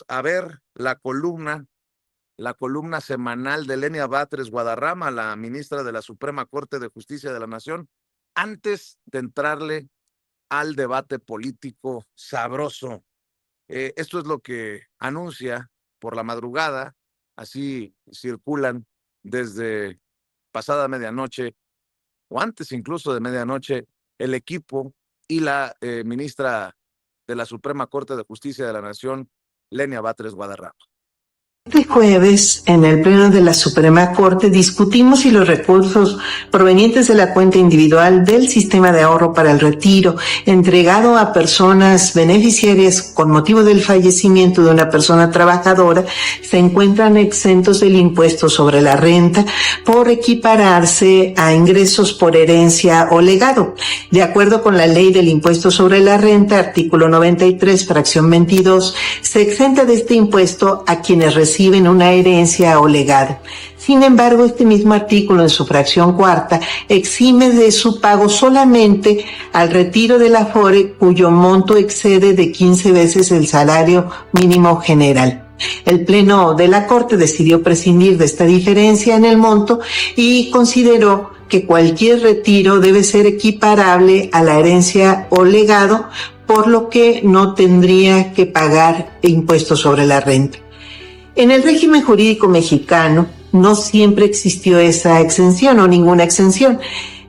a ver la columna semanal de Lenia Batres Guadarrama, la ministra de la Suprema Corte de Justicia de la Nación, antes de entrarle al debate político sabroso. Esto es lo que anuncia por la madrugada, así circulan desde pasada medianoche o antes incluso de medianoche el equipo y la ministra de la Suprema Corte de Justicia de la Nación, Lenia Batres Guadarrama. Este jueves, en el Pleno de la Suprema Corte, discutimos si los recursos provenientes de la cuenta individual del sistema de ahorro para el retiro, entregado a personas beneficiarias con motivo del fallecimiento de una persona trabajadora, se encuentran exentos del impuesto sobre la renta por equipararse a ingresos por herencia o legado. De acuerdo con la Ley del Impuesto sobre la Renta, artículo 93, fracción 22, se exenta de este impuesto a quienes reciben una herencia o legado. Sin embargo, este mismo artículo en su fracción cuarta exime de su pago solamente al retiro del Afore cuyo monto excede de 15 veces el salario mínimo general. El Pleno de la Corte decidió prescindir de esta diferencia en el monto y consideró que cualquier retiro debe ser equiparable a la herencia o legado, por lo que no tendría que pagar impuestos sobre la renta. En el régimen jurídico mexicano no siempre existió esa exención o ninguna exención.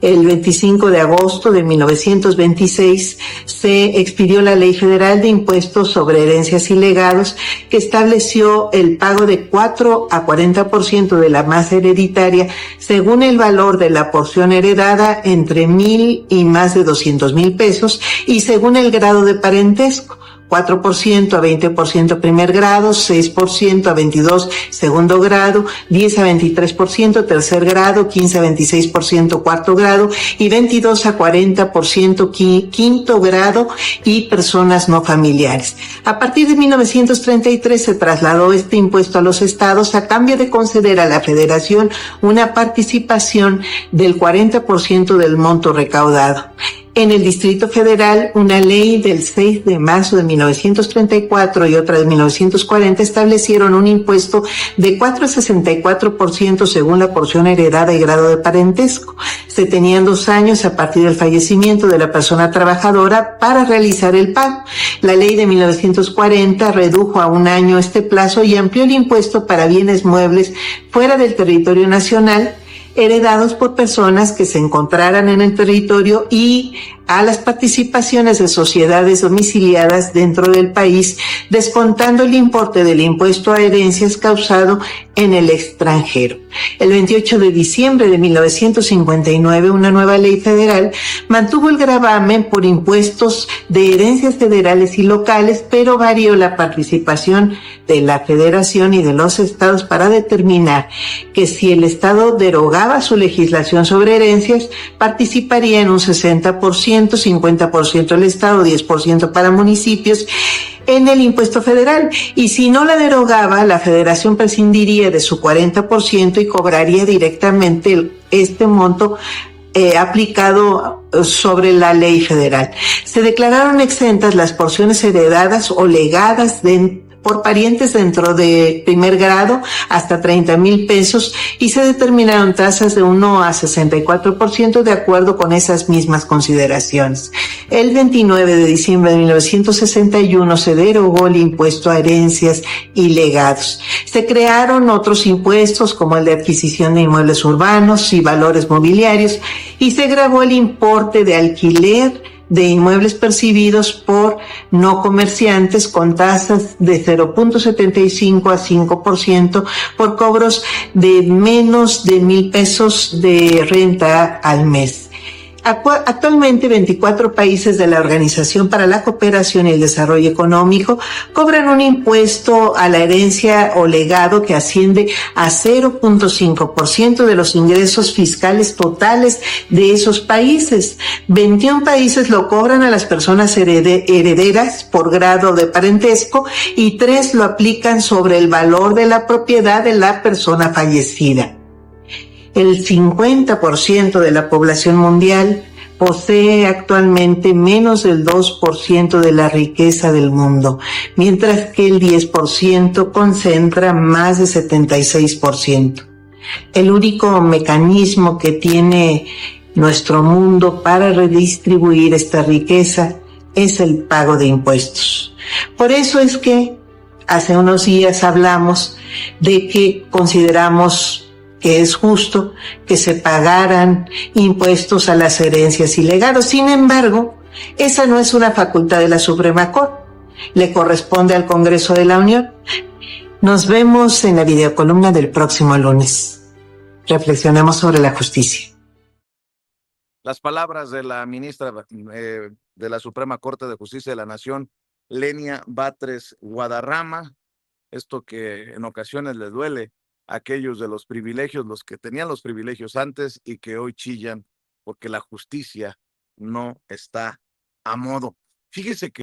El 25 de agosto de 1926 se expidió la Ley Federal de Impuestos sobre Herencias y Legados, que estableció el pago de 4 a 40% de la masa hereditaria según el valor de la porción heredada entre 1,000 y más de 200,000 pesos y según el grado de parentesco. 4% a 20% primer grado, 6% a 22% segundo grado, 10 a 23% tercer grado, 15 a 26% cuarto grado y 22 a 40% quinto grado y personas no familiares. A partir de 1933 se trasladó este impuesto a los estados a cambio de conceder a la Federación una participación del 40% del monto recaudado. En el Distrito Federal, una ley del 6 de marzo de 1934 y otra de 1940 establecieron un impuesto de 4 a 64% según la porción heredada y grado de parentesco. Se tenían 2 años a partir del fallecimiento de la persona trabajadora para realizar el pago. La ley de 1940 redujo a 1 año este plazo y amplió el impuesto para bienes muebles fuera del territorio nacional, heredados por personas que se encontraran en el territorio y a las participaciones de sociedades domiciliadas dentro del país, descontando el importe del impuesto a herencias causado en el extranjero. El 28 de diciembre de 1959, una nueva ley federal mantuvo el gravamen por impuestos de herencias federales y locales, pero varió la participación de la Federación y de los estados para determinar que si el estado derogaba su legislación sobre herencias, participaría en un 60%, 50% el estado, 10% para municipios en el impuesto federal, y si no la derogaba, la Federación prescindiría de su 40% y cobraría directamente este monto aplicado sobre la ley federal. Se declararon exentas las porciones heredadas o legadas por parientes dentro de primer grado hasta 30,000 pesos y se determinaron tasas de 1 a 64% de acuerdo con esas mismas consideraciones. El 29 de diciembre de 1961 se derogó el impuesto a herencias y legados. Se crearon otros impuestos como el de adquisición de inmuebles urbanos y valores mobiliarios y se gravó el importe de alquiler de inmuebles percibidos por no comerciantes con tasas de 0.75 a 5% por cobros de menos de 1,000 pesos de renta al mes. Actualmente 24 países de la Organización para la Cooperación y el Desarrollo Económico cobran un impuesto a la herencia o legado que asciende a 0.5% de los ingresos fiscales totales de esos países. 21 países lo cobran a las personas herederas por grado de parentesco y 3 lo aplican sobre el valor de la propiedad de la persona fallecida. El 50% de la población mundial posee actualmente menos del 2% de la riqueza del mundo, mientras que el 10% concentra más del 76%. El único mecanismo que tiene nuestro mundo para redistribuir esta riqueza es el pago de impuestos. Por eso es que hace unos días hablamos de que consideramos que es justo que se pagaran impuestos a las herencias y legados. Sin embargo, esa no es una facultad de la Suprema Corte, le corresponde al Congreso de la Unión. Nos vemos en la videocolumna del próximo lunes. Reflexionemos sobre la justicia. Las palabras de la ministra de la Suprema Corte de Justicia de la Nación, Lenia Batres Guadarrama, esto que en ocasiones les duele a aquellos de los privilegios, los que tenían los privilegios antes y que hoy chillan porque la justicia no está a modo. Fíjese que